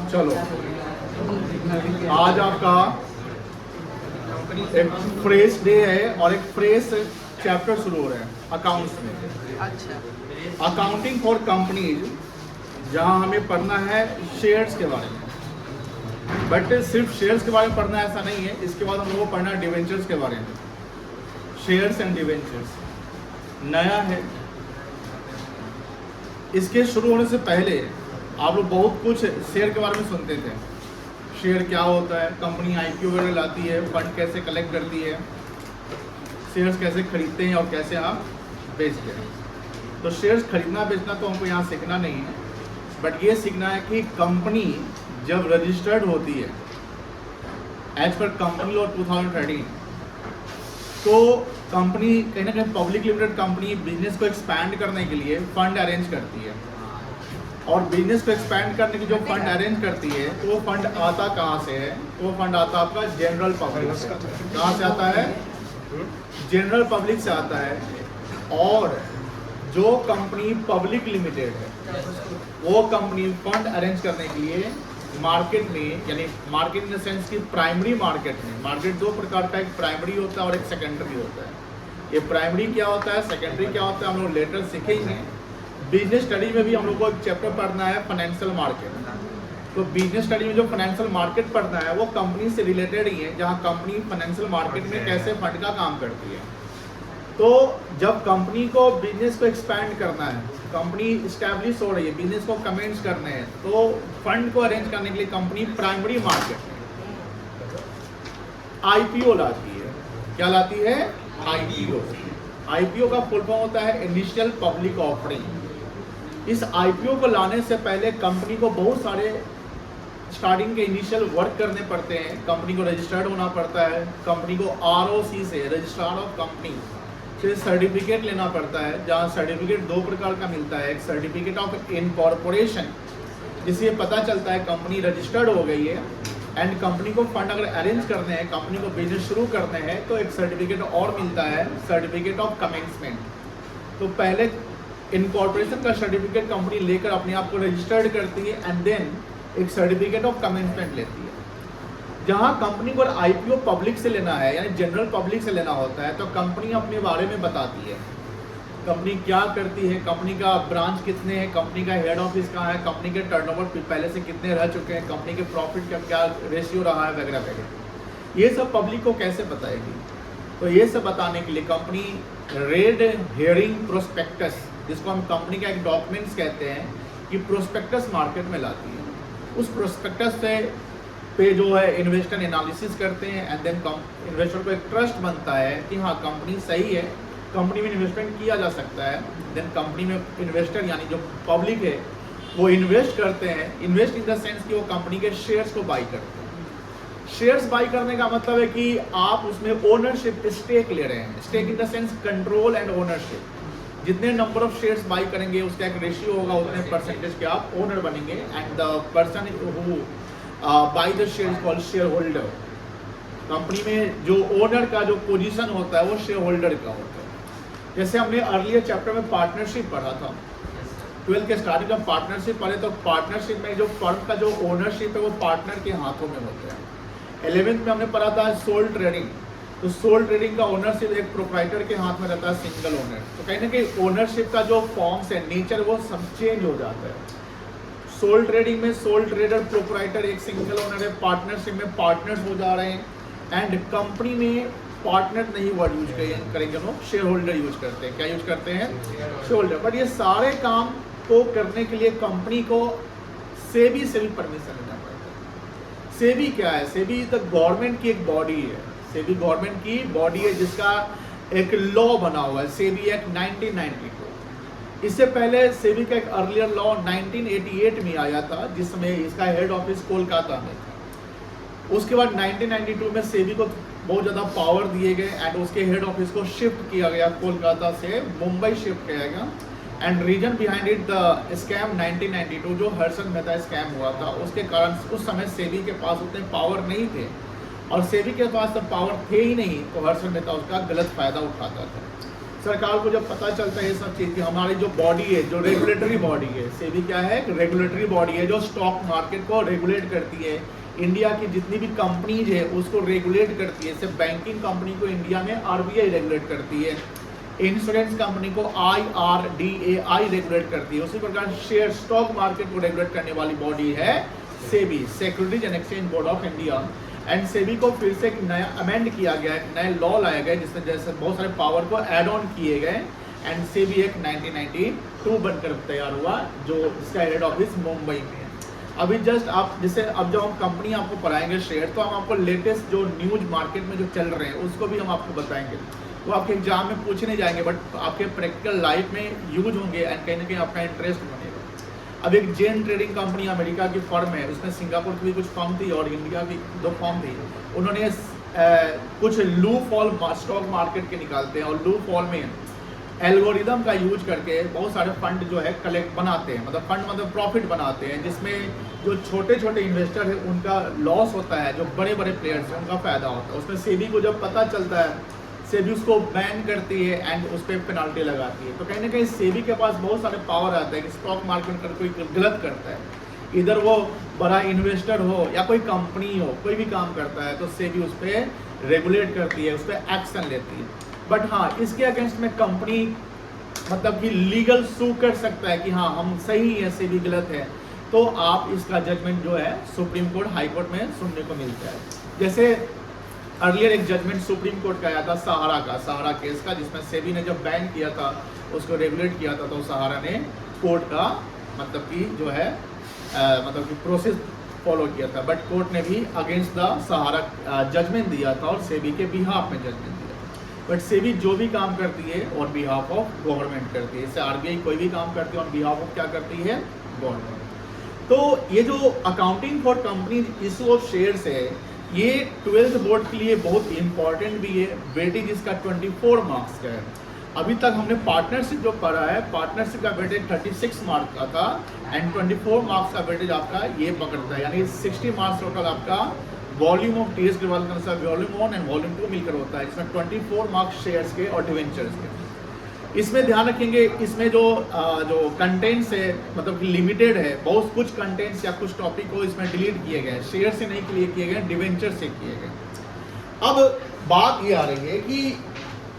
चलो आज आपका एक फ्रेश डे है और एक फ्रेश चैप्टर शुरू हो रहा है अकाउंट्स में। अच्छा, अकाउंटिंग फॉर कंपनीज, जहां हमें पढ़ना है शेयर्स के बारे में। बट सिर्फ शेयर्स के बारे में पढ़ना ऐसा नहीं है, इसके बाद हम लोगों को पढ़ना है डिवेंचर्स के बारे में। शेयर्स एंड डिवेंचर्स नया है। इसके शुरू होने से पहले आप लोग बहुत कुछ शेयर के बारे में सुनते थे। शेयर क्या होता है, कंपनी आईपीओ वगैरह लाती है, फंड कैसे कलेक्ट करती है, शेयर्स कैसे खरीदते हैं और कैसे आप बेचते हैं। तो शेयर्स खरीदना बेचना तो हमको यहाँ सीखना नहीं है, बट ये सीखना है कि कंपनी जब रजिस्टर्ड होती है एज पर कंपनी लॉ 2013, तो कंपनी कहीं ना कहीं पब्लिक लिमिटेड कंपनी बिजनेस को एक्सपैंड करने के लिए फंड अरेंज करती है। और बिजनेस को एक्सपैंड करने की जो फंड अरेंज करती है, तो वो फंड आता कहाँ से है? वो फंड आता आपका जनरल पब्लिक से। कहाँ से आता है? जनरल पब्लिक से आता है। और जो कंपनी पब्लिक लिमिटेड है, वो कंपनी फंड अरेंज करने के लिए मार्केट में, यानी मार्केट इन द सेंस की प्राइमरी मार्केट में, मार्केट दो प्रकार का, एक प्राइमरी होता है और एक सेकेंडरी होता है। ये प्राइमरी क्या होता है, सेकेंडरी क्या होता है, हम लोग लेटर सीखेंगे। बिजनेस स्टडी में भी हम लोग को एक चैप्टर पढ़ना है फाइनेंशियल मार्केट। तो बिजनेस स्टडी में जो फाइनेंशियल मार्केट पढ़ना है वो कंपनी से रिलेटेड ही है, जहाँ कंपनी फाइनेंशियल मार्केट में कैसे फंड का काम करती है। तो जब कंपनी को बिजनेस को एक्सपैंड करना है, कंपनी इस्टेब्लिश हो रही है, बिजनेस को कमेंस करने हैं, तो फंड को अरेंज करने के लिए कंपनी प्राइमरी मार्केट में आईपीओ लाती है। क्या लाती है? आईपीओ। आईपीओ का फुल फॉर्म होता है इनिशियल पब्लिक ऑफरिंग। इस आईपीओ को लाने से पहले कंपनी को बहुत सारे स्टार्टिंग के इनिशियल वर्क करने पड़ते हैं। कंपनी को रजिस्टर्ड होना पड़ता है, कंपनी को आरओसी से, रजिस्ट्रार ऑफ कंपनी से सर्टिफिकेट लेना पड़ता है, जहाँ सर्टिफिकेट दो प्रकार का मिलता है। एक सर्टिफिकेट ऑफ इनकॉर्पोरेशन, जिससे पता चलता है कंपनी रजिस्टर्ड हो गई है, एंड कंपनी को फंड अगर अरेंज करने हैं, कंपनी को बिजनेस शुरू करने हैं, तो एक सर्टिफिकेट और मिलता है, सर्टिफिकेट ऑफ कमेंसमेंट। तो पहले इनकॉर्पोरेशन का सर्टिफिकेट कंपनी लेकर अपने आप को रजिस्टर्ड करती है, एंड देन एक सर्टिफिकेट ऑफ कमेंसमेंट लेती है। जहां कंपनी को आईपीओ पब्लिक से लेना है, यानी जनरल पब्लिक से लेना होता है, तो कंपनी अपने बारे में बताती है। कंपनी क्या करती है, कंपनी का ब्रांच कितने हैं, कंपनी का हेड ऑफिस कहाँ है, कंपनी के टर्नओवर पहले से कितने रह चुके हैं, कंपनी के प्रॉफिट का क्या रेशियो रहा है, वगैरह वगैरह। ये सब पब्लिक को कैसे बताएगी? तो ये सब बताने के लिए कंपनी रेड हेयरिंग प्रोस्पेक्टस, जिसको हम कंपनी का एक डॉक्यूमेंट्स कहते हैं, कि प्रोस्पेक्टस मार्केट में लाती है। उस प्रोस्पेक्टस से पे जो है इन्वेस्टर एनालिसिस करते हैं, एंड देन इन्वेस्टर को एक ट्रस्ट बनता है कि हाँ कंपनी सही है, कंपनी में इन्वेस्टमेंट किया जा सकता है। देन कंपनी में इन्वेस्टर यानी जो पब्लिक है वो इन्वेस्ट करते हैं। इन्वेस्ट इन द सेंस कि वो कंपनी के शेयर्स को बाई करते हैं। शेयर्स बाई करने का मतलब है कि आप उसमें ओनरशिप, स्टेक ले रहे हैं। Stake in the sense control and ownership. जितने नंबर ऑफ शेयर्स बाई करेंगे उसका एक रेशियो होगा, उतने परसेंटेज के आप ओनर बनेंगे, and the person who by the share called share holder. Company में जो ओनर का जो पोजीशन होता है वो शेयर होल्डर का होता है। जैसे हमने अर्लियर चैप्टर में पार्टनरशिप पढ़ा था, 12th के स्टार्टिंग में पार्टनरशिप पढ़े, तो पार्टनरशिप में जो फर्म का जो ओनरशिप है वो पार्टनर के हाथों में होता है। 11th में हमने पढ़ा था सोल ट्रेडिंग, तो सोल ट्रेडिंग का ओनरशिप एक प्रोप्राइटर के हाथ में रहता है, सिंगल ओनर। तो कहीं ना कहीं ओनरशिप का जो फॉर्म्स है, नेचर, वो सब चेंज हो जाता है। सोल ट्रेडिंग में सोल ट्रेडर, प्रोप्राइटर एक सिंगल ओनर है, पार्टनरशिप में पार्टनर्स हो जा रहे हैं, एंड कंपनी में पार्टनर नहीं वर्ड यूज करेंगे लोग, शेयर होल्डर यूज करते हैं। क्या यूज करते हैं? Share holder. बट ये सारे काम को करने के लिए कंपनी को सेबी से भी परमिशन लेना पड़ता है। सेबी क्या है? सेबी तो गवर्नमेंट की एक बॉडी है। सेबी गवर्नमेंट की बॉडी है जिसका एक लॉ बना हुआ है, सेबी एक्ट 1992। इससे पहले सेबी का एक अर्लियर लॉ 1988 में आया था, जिसमें इसका हेड ऑफिस कोलकाता में था। उसके बाद 1992 में सेबी को बहुत ज़्यादा पावर दिए गए, एंड उसके हेड ऑफिस को शिफ्ट किया गया, कोलकाता से मुंबई शिफ्ट किया गया। And reason behind it the scam 1992, जो हर्षद मेहता स्कैम हुआ था, उसके कारण उस समय सेबी के पास उतने पावर नहीं थे, और सेबी के पास जब पावर थे ही नहीं, तो हर्षद मेहता उसका गलत फ़ायदा उठाता था। सरकार को जब पता चलता है ये सब चीज़ कि हमारी जो बॉडी है, जो रेगुलेटरी बॉडी है, सेबी क्या है, रेगुलेटरी बॉडी है जो स्टॉक मार्केट को रेगुलेट करती है, इंडिया की जितनी भी कंपनीज है उसको रेगुलेट करती है। सिर्फ बैंकिंग कंपनी को इंडिया में आरबीआई रेगुलेट करती है, इंश्योरेंस कंपनी को IRDAI रेगुलेट करती है। उसी प्रकार शेयर स्टॉक मार्केट को रेगुलेट करने वाली बॉडी है SEBI, securities and exchange board of India. And SEBI को फिर से एक नया अमेंड किया गया, एक नया लॉ लाया गया जिसमें जैसे बहुत सारे पावर को ऐड ऑन किए गए। एंड सेबी एक 1992 बनकर तैयार हुआ, जो इसका हेड ऑफिस मुंबई में है। अभी जस्ट आप जैसे अब जब हम कंपनी आपको पढ़ाएंगे शेयर, तो हम आपको लेटेस्ट जो न्यूज मार्केट में जो चल रहे हैं उसको भी हम आपको बताएंगे। वो आपके एग्जाम में पूछे नहीं जाएंगे, बट आपके प्रैक्टिकल लाइफ में यूज होंगे एंड कहीं ना कहीं आपका इंटरेस्ट बनेगा। अब एक जेन ट्रेडिंग कंपनी अमेरिका की फर्म है, उसमें सिंगापुर की भी कुछ फर्म थी और इंडिया की 2 फर्म थी। उन्होंने कुछ लू फॉल स्टॉक मार्केट के निकालते हैं और लू फॉल में एल्गोरिदम का यूज करके बहुत सारे फंड जो है कलेक्ट बनाते हैं, मतलब फंड मतलब प्रॉफिट बनाते हैं, जिसमें जो छोटे छोटे इन्वेस्टर है उनका लॉस होता है, जो बड़े बड़े प्लेयर्स हैं उनका फायदा होता है। उसमें सेबी को जब पता चलता है, सेबी उसको बैन करती है एंड उस पर पेनल्टी लगाती है। तो कहीं ना कहीं सेबी के पास बहुत सारे पावर आता है कि स्टॉक मार्केट में कोई गलत करता है, इधर वो बड़ा इन्वेस्टर हो या कोई कंपनी हो, कोई भी काम करता है तो सेबी उस पर रेगुलेट करती है, उस पर एक्शन लेती है। बट हाँ, इसके अगेंस्ट में कंपनी मतलब कि लीगल सू कर सकता है कि हाँ हम सही है, सेबी गलत है, तो आप इसका जजमेंट जो है सुप्रीम कोर्ट, हाई कोर्ट में सुनने को मिलता है। जैसे अर्लियर एक जजमेंट सुप्रीम कोर्ट का आया था सहारा केस का, जिसमें सेबी ने जब बैन किया था, उसको रेगुलेट किया था, तो सहारा ने कोर्ट का मतलब कि जो है मतलब कि प्रोसेस फॉलो किया था। बट कोर्ट ने भी अगेंस्ट द सहारा जजमेंट दिया था और सेबी के बिहाफ में जजमेंट दिया था। बट सेबी जो भी काम करती है ऑन बिहाफ ऑफ गवर्नमेंट करती है, इससे आरबीआई कोई भी काम करती है ऑन बिहाफ ऑफ क्या करती है, गवर्नमेंट। तो ये जो accounting for company issue of shares है, ये 12th बोर्ड के लिए बहुत इंपॉर्टेंट भी है। वेटेज इसका 24 मार्क्स का है। अभी तक हमने पार्टनरशिप जो पढ़ा है, पार्टनरशिप का वेटेज 36 मार्क्स का था एंड 24 मार्क्स का वेटेज आपका ये पकड़ता है, यानी 60 मार्क्स टोटल आपका वॉल्यूम ऑफ टीएस ग्लोबल के अनुसार वॉल्यूम 1 एंड वॉल्यूम 2 मिलकर होता है, जिसमें 24 मार्क्स शेयर्स के और डिवेंचर्स के। इसमें ध्यान रखेंगे, इसमें जो कंटेंट्स है मतलब कि लिमिटेड है, बहुत कुछ कंटेंट्स या कुछ टॉपिक को इसमें डिलीट किए गए, शेयर से नहीं क्लियर किए गए, डिवेंचर से किए गए। अब बात ये आ रही है कि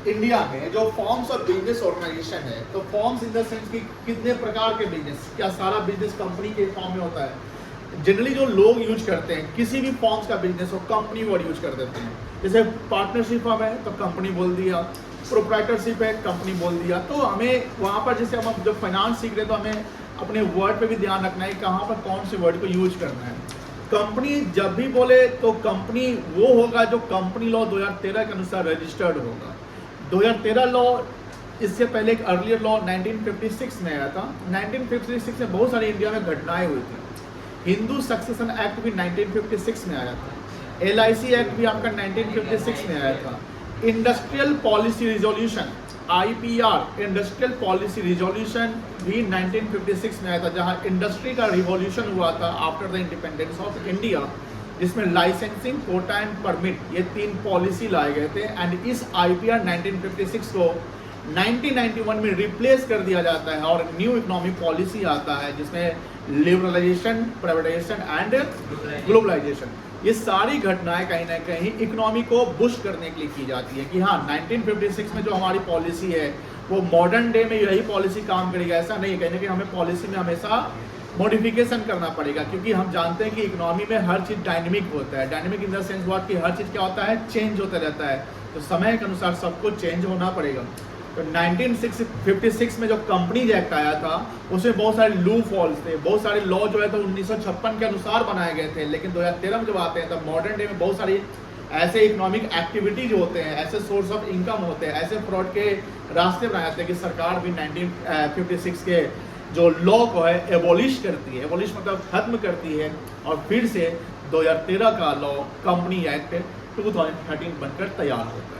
इंडिया में जो फॉर्म्स ऑफ बिजनेस ऑर्गेनाइजेशन है, तो फॉर्म्स इन द सेंस कि कितने प्रकार के बिजनेस, क्या सारा बिजनेस कंपनी के फॉर्म में होता है। जनरली जो लोग यूज करते हैं किसी भी फॉर्म्स का बिजनेस हो, कंपनी वर्ड यूज कर देते हैं। जैसे पार्टनरशिप फॉर्म है तो कंपनी बोल दिया, प्रोप्राइटरशिप है कंपनी बोल दिया। तो हमें वहाँ पर जैसे हम जब फाइनेंस सीख रहे हैं तो हमें अपने वर्ड पे भी ध्यान रखना है कहाँ पर कौन से वर्ड को यूज करना है। कंपनी जब भी बोले तो कंपनी वो होगा जो कंपनी लॉ 2013 के अनुसार रजिस्टर्ड होगा। 2013 लॉ, इससे पहले एक अर्लियर लॉ 1956 में आया था। 1956 में बहुत सारी इंडिया में घटनाएं हुई थी। हिंदू सक्सेशन एक्ट भी 1956 में आया था, LIC एक्ट भी आपका 1956 में आया था। Industrial policy resolution IPR, industrial policy resolution भी 1956 में आया था, जहां इंडस्ट्री का रिवॉल्यूशन हुआ था after the independence of India, जिसमें लाइसेंसिंग, कोटा एंड परमिट, ये 3 पॉलिसी लाए गए थे। एंड इस IPR 1956 को 1991 में रिप्लेस कर दिया जाता है और न्यू इकोनॉमिक पॉलिसी आता है, जिसमें लिबरलाइजेशन, प्राइवेटाइजेशन एंड ग्लोबलाइजेशन। ये सारी घटनाएं कहीं ना कहीं इकोनॉमी को बूस्ट करने के लिए की जाती है कि हाँ 1956 में जो हमारी पॉलिसी है वो मॉडर्न डे में यही पॉलिसी काम करेगा, ऐसा नहीं है। कहीं ना कहीं हमें पॉलिसी में हमेशा मॉडिफिकेशन करना पड़ेगा, क्योंकि हम जानते हैं कि इकोनॉमी में हर चीज़ डायनेमिक होता है। Dynamic in the sense what कि हर चीज़ क्या होता है, चेंज होता रहता है, तो समय के अनुसार सबको चेंज होना पड़ेगा। तो 1956 में जो कंपनीज एक्ट आया था उसमें बहुत सारे लू फॉल्स थे, बहुत सारे लॉ जो है तो 1956 के अनुसार बनाए गए थे। लेकिन 2013 में जब आते हैं तब मॉडर्न डे में बहुत सारी ऐसे इकोनॉमिक एक्टिविटीज होते हैं, ऐसे सोर्स ऑफ इनकम होते हैं, ऐसे फ्रॉड के रास्ते बनाए जाते हैं कि सरकार भी 1956 के जो लॉ को है एबॉलिश करती है। एबॉलिश मतलब खत्म करती है और फिर से 2013 का लॉ कंपनी एक्ट 2013 बनकर तैयार होता है।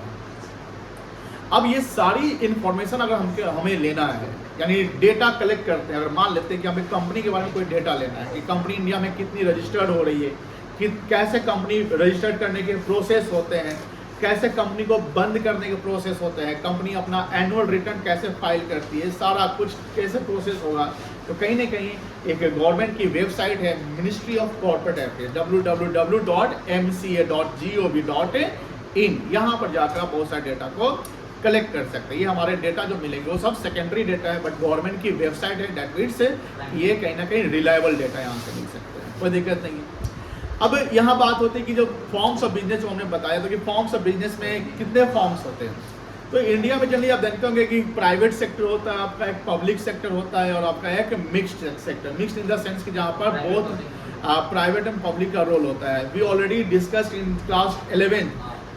अब ये सारी इंफॉर्मेशन अगर हमें लेना है, यानी डेटा कलेक्ट करते हैं, अगर मान लेते हैं कि हमें कंपनी के बारे में कोई डेटा लेना है कि कंपनी इंडिया में कितनी रजिस्टर्ड हो रही है, कि कैसे कंपनी रजिस्टर्ड करने के प्रोसेस होते हैं, कैसे कंपनी को बंद करने के प्रोसेस होते हैं, कंपनी अपना एनुअल रिटर्न कैसे फाइल करती है, सारा कुछ कैसे प्रोसेस होगा। तो कहीं ना कहीं एक गवर्नमेंट की वेबसाइट है ministry of corporate affairs www.mca.gov.in, यहाँ पर जाकर आप बहुत सारे डेटा को कलेक्ट कर सकते हैं। ये हमारे डेटा जो मिलेंगे वो सब सेकेंडरी डेटा है, बट गवर्नमेंट की वेबसाइट है, डेट मीन्स ये कहीं ना कहीं रिलायबल डेटा यहाँ से मिल सकते हैं, कोई दिक्कत नहीं है। अब यहाँ बात होती है कि जो फॉर्म्स ऑफ बिजनेस जो हमने बताया था कि फॉर्म्स ऑफ बिजनेस में कितने फॉर्म्स होते हैं। तो इंडिया में जनरली आप देखते होंगे कि प्राइवेट सेक्टर होता है, आपका एक पब्लिक सेक्टर होता है और आपका एक mixed sector, mixed in the sense कि जहाँ पर बहुत प्राइवेट एंड पब्लिक का रोल होता है। We already discussed in class 11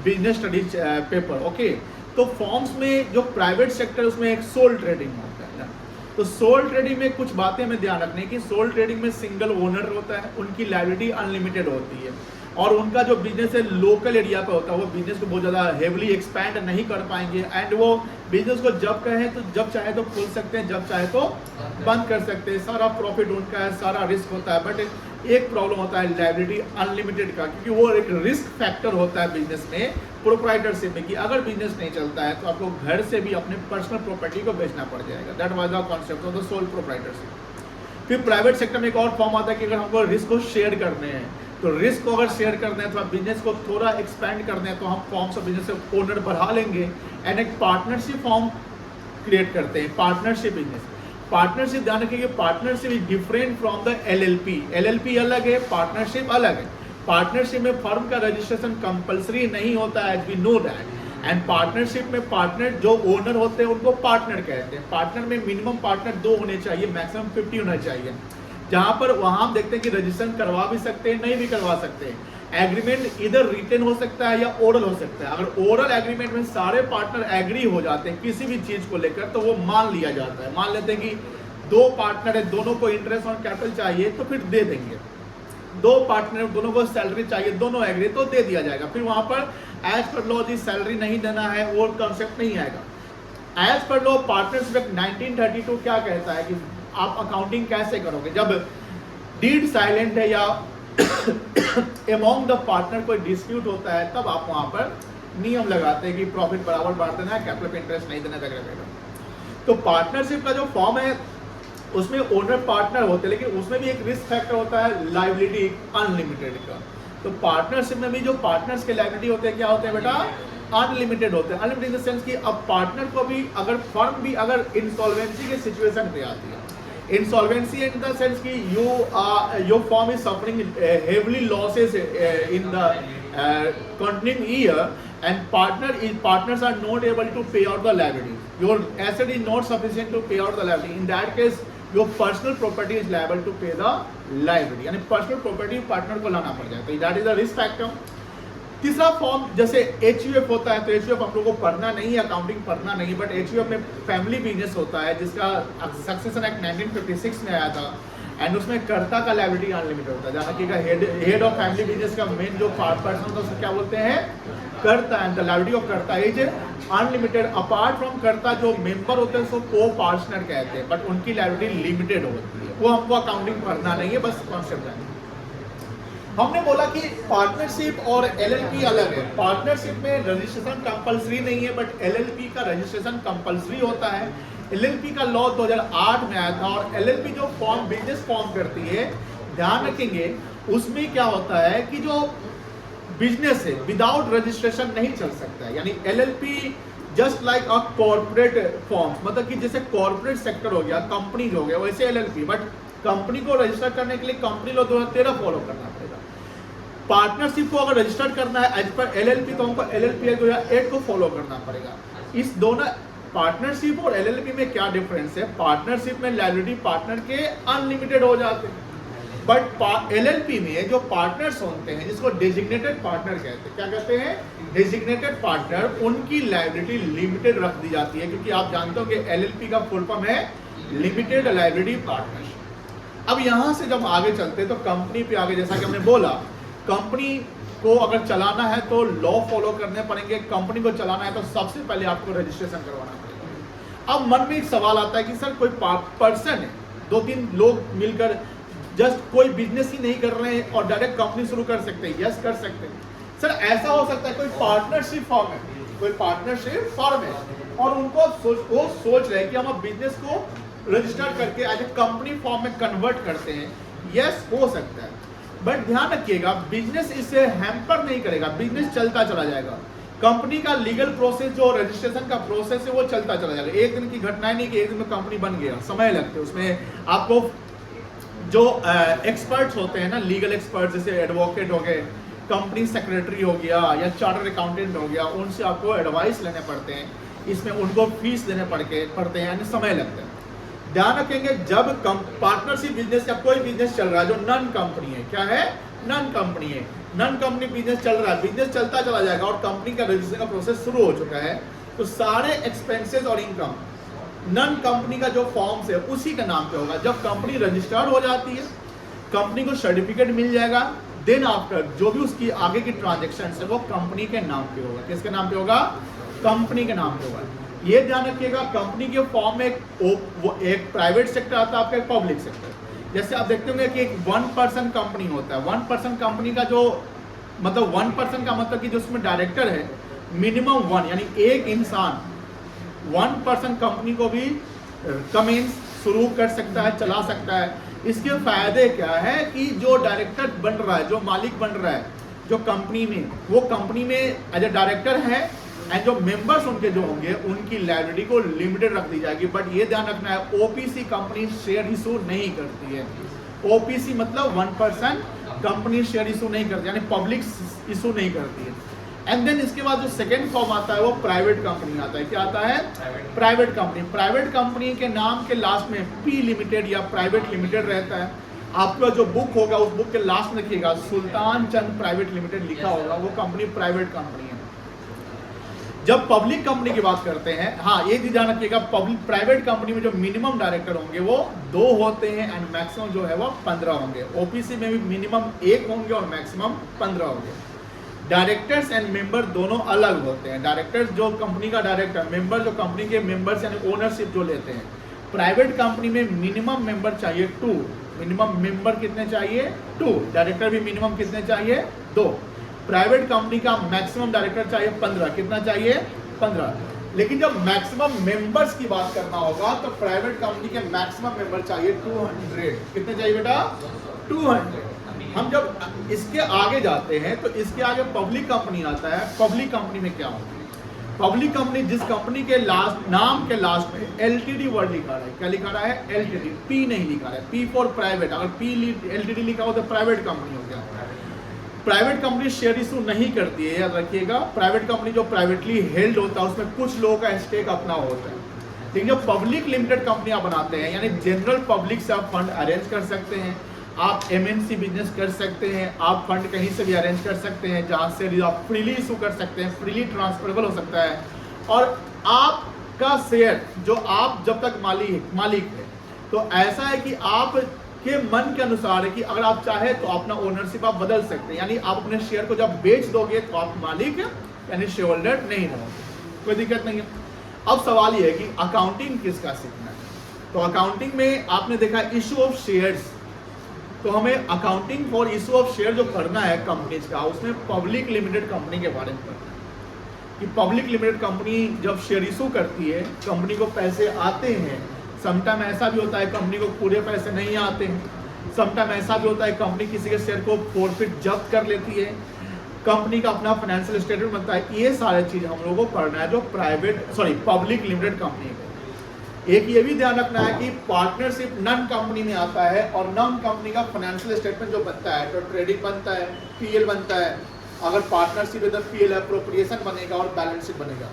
business studies paper, okay. तो फॉर्म्स में जो प्राइवेट सेक्टर उसमें एक सोल ट्रेडिंग होता है। तो सोल ट्रेडिंग में कुछ बातें हमें ध्यान रखने की, सोल ट्रेडिंग में सिंगल ओनर होता है, उनकी लायबिलिटी अनलिमिटेड होती है और उनका जो बिजनेस है लोकल एरिया पे होता है, वो बिजनेस को बहुत ज़्यादा हेवली एक्सपैंड नहीं कर पाएंगे एंड वो बिजनेस को जब कहें तो जब चाहे तो खोल सकते हैं, जब चाहे तो बंद कर सकते हैं, सारा प्रॉफिट उनका है, सारा रिस्क होता है। बट एक प्रॉब्लम होता है लायबिलिटी अनलिमिटेड का, क्योंकि वो एक रिस्क फैक्टर होता है बिजनेस में, प्रोप्राइटरशिप में, कि अगर बिजनेस नहीं चलता है तो आपको घर से भी अपने पर्सनल प्रॉपर्टी को बेचना पड़ जाएगा। That was the concept of the sole proprietorship. फिर प्राइवेट सेक्टर में एक और फॉर्म आता है कि अगर हमको रिस्क को शेयर करने हैं, तो रिस्क को अगर शेयर करना है तो आप बिजनेस को थोड़ा एक्सपैंड करना है तो हम फॉर्म्स ऑफ बिजनेस से ओनर बढ़ा लेंगे एंड एक पार्टनरशिप फॉर्म क्रिएट करते हैं, पार्टनरशिप बिजनेस। पार्टनरशिप ध्यान रखिए, partnership is different from the LLP. LLP अलग है, पार्टनरशिप अलग है। पार्टनरशिप में फर्म का रजिस्ट्रेशन कंपलसरी नहीं होता है, as we know that. And partnership में पार्टनर जो ओनर होते हैं उनको पार्टनर कहते हैं। पार्टनर में मिनिमम पार्टनर 2 होने चाहिए, मैक्सिमम 50 होना चाहिए। जहाँ पर वहाँ हम देखते हैं कि रजिस्ट्रेशन करवा भी सकते हैं, नहीं भी करवा सकते हैं। एग्रीमेंट इधर रिटन हो सकता है या ओरल हो सकता है। अगर ओरल एग्रीमेंट में सारे पार्टनर एग्री हो जाते हैं किसी भी चीज को लेकर तो वो मान लिया जाता है। मान लेते हैं कि 2 पार्टनर है, दोनों को इंटरेस्ट और कैपिटल चाहिए तो फिर दे देंगे। 2 पार्टनर, दोनों को सैलरी चाहिए, दोनों एग्री तो दे दिया जाएगा। फिर वहां पर एज पर लॉ जी सैलरी नहीं देना है वो कॉन्सेप्ट नहीं आएगा। As per law partnership act 1932 क्या कहता है कि आप अकाउंटिंग कैसे करोगे जब डीड साइलेंट है या अमॉन्ग द पार्टनर कोई डिस्प्यूट होता है, तब आप वहां पर नियम लगाते हैं कि प्रॉफिट बराबर बांट देना है, कैपिटल इंटरेस्ट नहीं देना वगैरह। तो पार्टनरशिप का जो फॉर्म है उसमें ओनर पार्टनर होते हैं, लेकिन उसमें भी एक रिस्क फैक्टर होता है लायबिलिटी अनलिमिटेड का। तो पार्टनरशिप में भी जो पार्टनर्स के लायबिलिटी होते हैं क्या होते हैं बेटा, अनलिमिटेड होते हैं। अनलिमिटेड इन द सेंस कि अब पार्टनर को भी अगर फर्म भी अगर इंसॉल्वेंसी के सिचुएशन पे आती है, इंसॉल्वेंसी इन द सेंस कि your firm is suffering heavily losses in the continuing year and partners are not able to pay out the liability, your asset is not sufficient to pay out the liability, in that case your personal property is liable to pay the liability, यानी personal property partner को लाना पड़ जाए। तो that is the risk factor. तीसरा form जैसे HUF होता है, तो एचयूएफ हम लोग को पढ़ना नहीं है, अकाउंटिंग पढ़ना नहीं, बट एचयूएफ में फैमिली बिजनेस होता है जिसका सक्सेशन एक्ट 1956 में आया था एंड उसमें कर्ता का लायबिलिटी अनलिमिटेड होता है। जहाँ की हेड ऑफ फैमिली बिजनेस का मेन जो पर्सन होता है उसको क्या बोलते हैं, कर्ता, एंड द लायबिलिटी ऑफ कर्ता इज अनलिमिटेड। अपार्ट फ्रॉम कर्ता जो मेंबर होते हैं उसको को पार्टनर कहते हैं, बट उनकी लायबिलिटी लिमिटेड होती है। वो हमको अकाउंटिंग पढ़ना नहीं है, बस कॉन्सेप्ट है। हमने बोला कि पार्टनरशिप और एलएलपी अलग है। पार्टनरशिप में रजिस्ट्रेशन कंपलसरी नहीं है, बट एलएलपी का रजिस्ट्रेशन कंपलसरी होता है। एलएलपी का लॉ 2008 में आया था और एलएलपी जो फॉर्म बिजनेस फॉर्म करती है, ध्यान रखेंगे उसमें क्या होता है कि जो बिजनेस है विदाउट रजिस्ट्रेशन नहीं चल सकता है। यानी LLP just like a corporate form, मतलब कि जैसे कॉर्पोरेट सेक्टर हो गया, कंपनी हो गया, वैसे एलएलपी, बट कंपनी को रजिस्टर करने के लिए कंपनी लॉ 2013 फॉलो करना पड़ेगा। पार्टनरशिप को अगर रजिस्टर करना है एज पर एलएलपी तो हमको एलएलपी 2008 को फॉलो करना पड़ेगा। इस दोनों पार्टनरशिप और एलएलपी में क्या डिफरेंस है, पार्टनरशिप में लायबिलिटी पार्टनर के अनलिमिटेड हो जाते हैं, बट एलएलपी में जो पार्टनर्स होते हैं जिसको डेजिग्नेटेड पार्टनर कहते हैं, क्या कहते हैं, डेजिग्नेटेड पार्टनर, उनकी लायबिलिटी लिमिटेड रख दी जाती है, क्योंकि आप जानते हो कि एलएलपी का फुल फॉर्म है लिमिटेड लायबिलिटी पार्टनरशिप। अब यहाँ से जब आगे चलते हैं तो कंपनी पे आगे, जैसा कि हमने बोला कंपनी को अगर चलाना है तो लॉ फॉलो करने पड़ेंगे। कंपनी को चलाना है तो सबसे पहले आपको रजिस्ट्रेशन करवाना पड़ेगा। अब मन में एक सवाल आता है कि सर कोई पर्सन है, 2-3 लोग मिलकर जस्ट कोई बिजनेस ही नहीं कर रहे हैं और डायरेक्ट कंपनी शुरू कर सकते हैं? यस, कर सकते हैं। सर ऐसा हो सकता है कोई पार्टनरशिप फॉर्म है, कोई पार्टनरशिप फॉर्म है और उनको सोच रहे हैं कि हम बिजनेस को रजिस्टर करके एज ए कंपनी फॉर्म में कन्वर्ट करते हैं। यस हो सकता है, बट ध्यान रखिएगा बिजनेस इसे हैम्पर नहीं करेगा, बिजनेस चलता चला जाएगा। कंपनी का लीगल प्रोसेस जो रजिस्ट्रेशन का प्रोसेस है वो चलता चला जाएगा। एक दिन की घटना नहीं कि एक दिन में कंपनी बन गया, समय लगते हैं उसमें। आपको जो एक्सपर्ट्स होते हैं ना, लीगल एक्सपर्ट्स जैसे एडवोकेट हो गए, कंपनी सेक्रेटरी हो गया या चार्टर्ड अकाउंटेंट हो गया, उनसे आपको एडवाइस लेने पड़ते हैं, इसमें उनको फीस देने पड़ते हैं, यानी समय लगता है। ध्यान रखेंगे जब पार्टनरशिप बिजनेस या कोई बिजनेस चल रहा है जो नॉन कंपनी है, क्या है, नॉन कंपनी है, नॉन कंपनी बिजनेस चल रहा है, बिजनेस चलता चला जाएगा और कंपनी का रजिस्ट्रेशन का प्रोसेस शुरू हो चुका है, तो सारे एक्सपेंसेस और इनकम नॉन कंपनी का जो फॉर्म्स है उसी के नाम पे होगा। जब कंपनी रजिस्टर्ड हो जाती है, कंपनी को सर्टिफिकेट मिल जाएगा, देन आफ्टर जो भी उसकी आगे की ट्रांजेक्शन है वो कंपनी के नाम पे होगा। किसके नाम पे होगा, कंपनी के नाम पे होगा। ये ध्यान रखिएगा कंपनी के फॉर्म में एक प्राइवेट सेक्टर आता है, आपका एक पब्लिक सेक्टर। जैसे आप देखते होंगे कि एक 1% कंपनी होता है, 1% कंपनी का जो मतलब 1% का मतलब कि जो उसमें डायरेक्टर है मिनिमम 1, यानी एक इंसान 1% कंपनी को भी कमेंस शुरू कर सकता है, चला सकता है। इसके फायदे क्या है कि जो डायरेक्टर बन रहा है, जो मालिक बन रहा है जो कंपनी में, वो कंपनी में एज ए डायरेक्टर है, एंड जो मेंबर्स उनके जो होंगे उनकी लायबिलिटी को लिमिटेड रख दी जाएगी। बट ये ध्यान रखना है ओपीसी कंपनी शेयर इशू नहीं करती है। ओपीसी मतलब 1% कंपनी शेयर इशू नहीं करती, यानी पब्लिक इशू नहीं करती है। एंड देन इसके बाद जो सेकेंड फॉर्म आता है वो प्राइवेट कंपनी आता है। क्या आता है, प्राइवेट कंपनी। प्राइवेट कंपनी के नाम के लास्ट में पी लिमिटेड या प्राइवेट लिमिटेड रहता है। आपका जो बुक होगा उस बुक के लास्ट में लिखिएगा सुल्तान चंद प्राइवेट लिमिटेड लिखा होगा, वो कंपनी प्राइवेट कंपनी है। जब पब्लिक कंपनी की बात करते हैं, हाँ ये चीज ध्यान रखिएगा, पब्लिक प्राइवेट कंपनी में जो मिनिमम डायरेक्टर होंगे वो 2 होते हैं एंड मैक्सिमम जो है वो 15 होंगे। ओपीसी में भी मिनिमम 1 होंगे और मैक्सिमम 15 होंगे। डायरेक्टर्स एंड मेंबर दोनों अलग होते हैं। डायरेक्टर्स जो कंपनी का डायरेक्टर, मेंबर जो कंपनी के मेंबर्स यानी ओनरशिप जो लेते हैं। प्राइवेट कंपनी में मिनिमम मेंबर चाहिए 2, मिनिमम मेंबर कितने चाहिए 2, डायरेक्टर भी मिनिमम कितने चाहिए 2। प्राइवेट कंपनी का मैक्सिमम डायरेक्टर चाहिए 15, कितना चाहिए 15। लेकिन जब मैक्सिमम मेंबर्स की बात करना होगा तो प्राइवेट कंपनी के मैक्सिमम मेंबर चाहिए 200। कितने चाहिए बेटा 200। हम जब इसके आगे जाते हैं तो इसके आगे पब्लिक कंपनी आता है। पब्लिक कंपनी में क्या होता है, पब्लिक कंपनी जिस कंपनी के लास्ट नाम के लास्ट में एलटीडी वर्ड लिखा रहा है, क्या लिखा रहा है एलटीडी, पी नहीं लिखा रहा है, पी फॉर प्राइवेट। अगर पी एलटीडी लिखा हो तो प्राइवेट कंपनी हो गया। प्राइवेट कंपनी शेयर इशू नहीं करती है, याद रखिएगा। प्राइवेट कंपनी जो प्राइवेटली हेल्ड होता है उसमें कुछ लोगों का स्टेक अपना होता है। लेकिन जो पब्लिक लिमिटेड कंपनियां बनाते हैं, यानी जनरल पब्लिक से आप फंड अरेंज कर सकते हैं, आप एमएनसी बिजनेस कर सकते हैं, आप फंड कहीं से भी अरेंज कर सकते हैं, जहां से आप फ्रीली इशू कर सकते हैं, फ्रीली ट्रांसफरेबल हो सकता है। और आपका शेयर जो आप जब तक मालिक है, तो ऐसा है कि आप के मन के अनुसार है कि अगर आप चाहे तो अपना ओनरशिप आप बदल सकते हैं। यानी आप अपने शेयर को जब बेच दोगे तो आप मालिक यानी शेयर होल्डर नहीं रहोगे, कोई दिक्कत नहीं है। अब सवाल ये है कि अकाउंटिंग किसका सीखना है। तो अकाउंटिंग में आपने देखा इशू ऑफ शेयर्स, तो हमें accounting for issue of share जो करना है कंपनीज का, उसमें पब्लिक लिमिटेड कंपनी के बारे में पढ़ना है कि पब्लिक लिमिटेड कंपनी जब शेयर इशू करती है, कंपनी को पैसे आते हैं। समटाइम ऐसा भी होता है कंपनी को पूरे पैसे नहीं आते हैं। समटाइम ऐसा भी होता है कंपनी किसी के शेयर को फॉरफिट जब्त कर लेती है, कंपनी का अपना फाइनेंशियल स्टेटमेंट बनता है। ये सारे चीज हम लोगों को पढ़ना है जो पब्लिक लिमिटेड कंपनी है। एक ये भी ध्यान रखना है कि पार्टनरशिप नॉन कंपनी में आता है और नॉन कंपनी का फाइनेंशियल स्टेटमेंट जो बनता है, तो ट्रेडिंग बनता है, पीएल बनता है। अगर पार्टनरशिप है तो पीएल एप्रोप्रिएशन बनेगा और बैलेंस शीट बनेगा।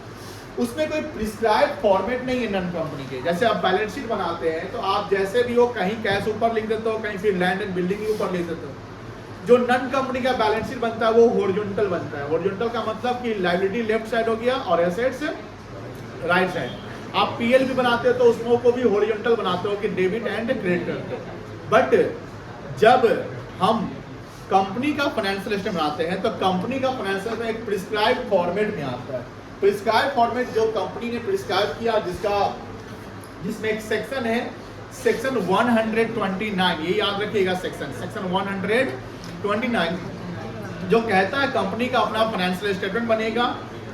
उसमें कोई प्रिस्क्राइब फॉर्मेट नहीं है नॉन कंपनी के। जैसे आप बैलेंस शीट बनाते हैं तो आप जैसे भी हो, कहीं कैश ऊपर लिख देते हो, कहीं फिर लैंड एंड बिल्डिंग के ऊपर लिख देते हो। जो नॉन कंपनी का बैलेंस शीट बनता है वो हॉरिजॉन्टल बनता है। हॉरिजॉन्टल का मतलब कि लायबिलिटी लेफ्ट साइड हो गया और एसेट्स राइट साइड। आप पीएल भी बनाते हो तो उसमें को भी हॉरिजॉन्टल बनाते हो कि डेबिट एंड क्रेडिट करते हो। बट जब हम कंपनी का फाइनेंशियल स्टेटमेंट बनाते हैं तो कंपनी का फाइनेंशियल में एक प्रिस्क्राइब फॉर्मेट में आता है। प्रिस्क्राइब फॉर्मेट जो कंपनी ने प्रिस्क्राइब किया, जिसमें एक सेक्शन है सेक्शन 129, ये याद रखिएगा सेक्शन 129। जो कहता है कंपनी का अपना फाइनेंशियल स्टेटमेंट बनेगा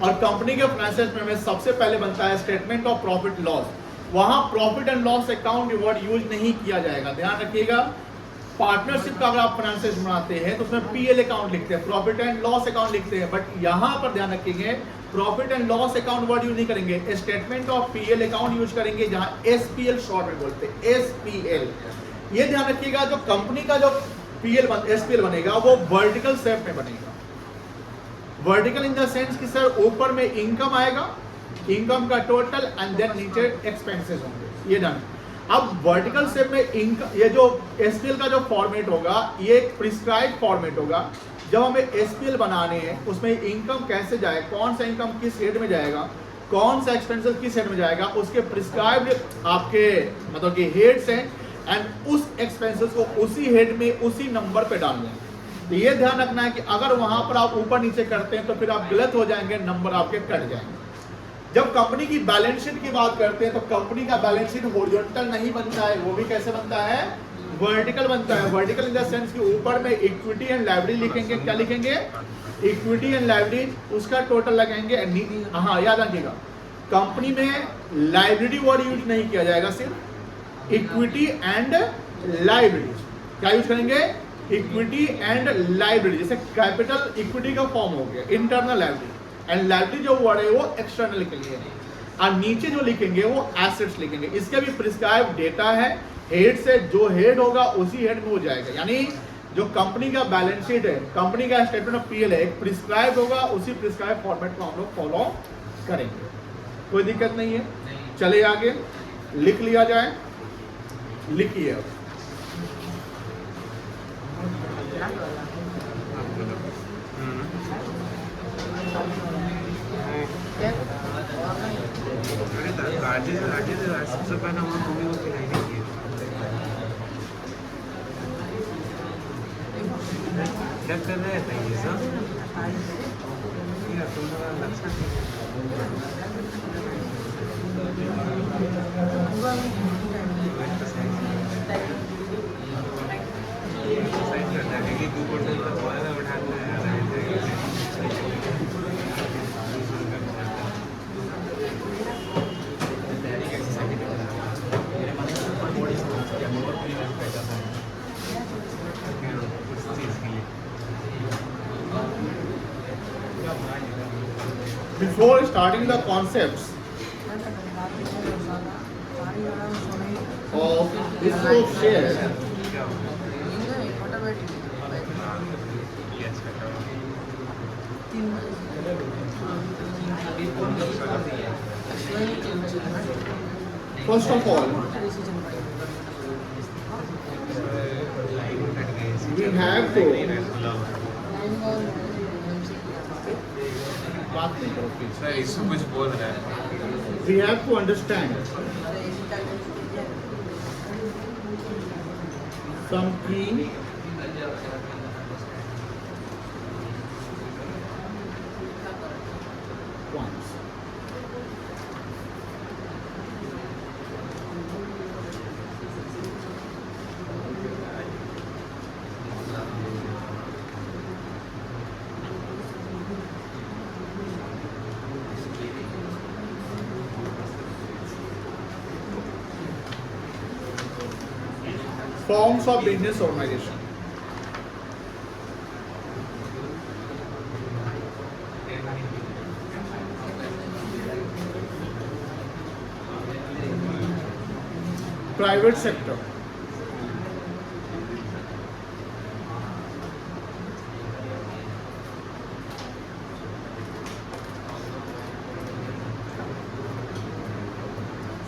और कंपनी के फाइनेंशियल स्टेटमेंट में सबसे पहले बनता है स्टेटमेंट ऑफ प्रॉफिट लॉस। वहां profit and loss account word use नहीं किया जाएगा, ध्यान रखिएगा। पार्टनरशिप का अगर आप फाइनेंशियल बनाते हैं तो उसमें पीएल अकाउंट लिखते हैं, प्रॉफिट एंड लॉस अकाउंट लिखते हैं, बट यहां पर ध्यान रखेंगे profit and loss account word use नहीं करेंगे, statement of PL account use करेंगे, जहां एसपीएल शॉर्ट में बोलते हैं, एसपीएल। ये ध्यान रखिएगा, जो कंपनी का जो एसपीएल बनेगा वो वर्टिकल शेप में बनेगा। वर्टिकल इन द सेंस कि सर ऊपर में इनकम आएगा, इनकम का टोटल एंड देन नीचे एक्सपेंसेस होंगे, ये डन। अब वर्टिकल शेप में इनकम, ये जो एसपीएल का जो फॉर्मेट होगा ये एक प्रिस्क्राइब फॉर्मेट होगा। जब हमें एसपीएल बनाने हैं उसमें इनकम कैसे जाए, कौन सा इनकम किस हेड में जाएगा, कौन सा एक्सपेंसेस किस हेड में जाएगा, उसके प्रिस्क्राइब्ड आपके मतलब कि हेड्स हैं एंड उस एक्सपेंसेस को उसी हेड में उसी नंबर पे डालना है। तो ये ध्यान रखना है कि अगर वहां पर आप ऊपर नीचे करते हैं तो फिर आप गलत हो जाएंगे, नंबर आपके कट जाएंगे। जब कंपनी की बैलेंस शीट की बात करते हैं तो कंपनी का बैलेंस शीट हॉरिजॉन्टल नहीं बनता है, वो भी कैसे बनता है, वर्टिकल बनता है। वर्टिकल इन द सेंस कि ऊपर में इक्विटी एंड लायबिलिटी लिखेंगे, क्या लिखेंगे, इक्विटी एंड लायबिलिटी, उसका टोटल लगाएंगे। हाँ याद रखिएगा, कंपनी में लायबिलिटी वर्ड यूज नहीं किया जाएगा, सिर्फ इक्विटी एंड लायबिलिटी। क्या यूज करेंगे, इक्विटी एंड लायबिलिटी। जैसे कैपिटल इक्विटी का फॉर्म हो गया, इंटरनल लायबिलिटी, एंड लायबिलिटी जो वर्ड है वो एक्सटर्नल के लिए है, और नीचे जो लिखेंगे वो एसेट्स लिखेंगे। इसके भी प्रिस्क्राइब डेटा है, हेड से जो हेड होगा उसी हेड में हो जाएगा। यानी जो कंपनी का बैलेंस शीट है, कंपनी का स्टेटमेंट ऑफ पीएल है, एक प्रिस्क्राइब होगा, उसी प्रिस्क्राइब फॉर्मेट को हम लोग फॉलो करेंगे, कोई दिक्कत नहीं है। चले आगे, लिख लिया जाए, लिखिए अब। सबसे पहले हम मम्मी को खिलाई देंगे। क्या कर रहे थे ये सब? ये तुम्हारा लक्षण साइड करना है कि 2% का पॉइंट उठाना है। Before starting the concepts of this group share, first of all, we have to sir इसमें कुछ बोल रहा है। we have to understand some key points. Forms of business organization. Private sector.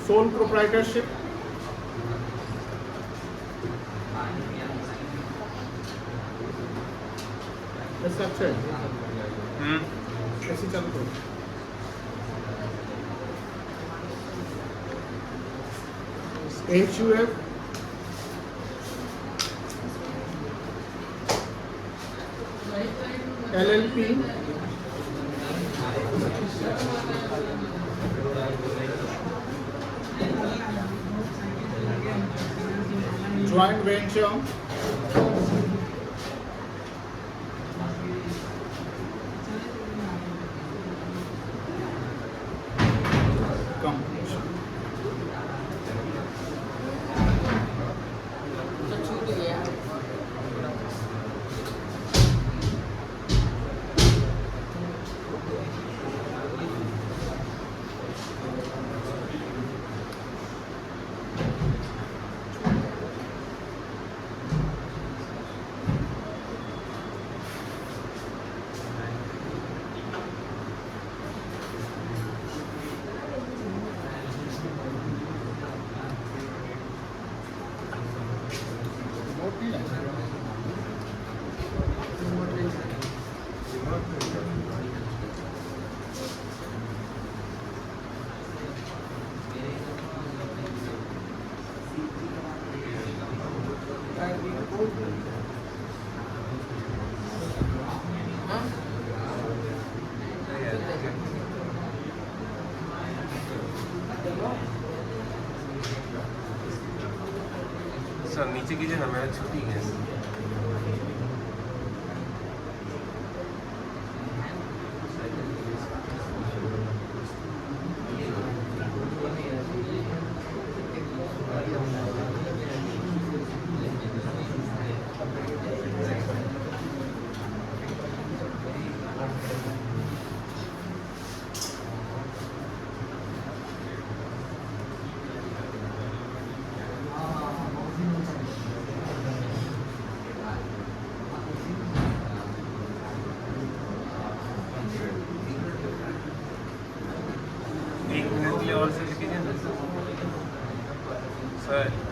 Sole proprietorship. Structure. ऐसे चालू करो। HUF, LLP, joint venture, sir नीचे कीजिए ना, मेरा छुट्टी है। एक मिनट के लिए और से कीजिए ना सर।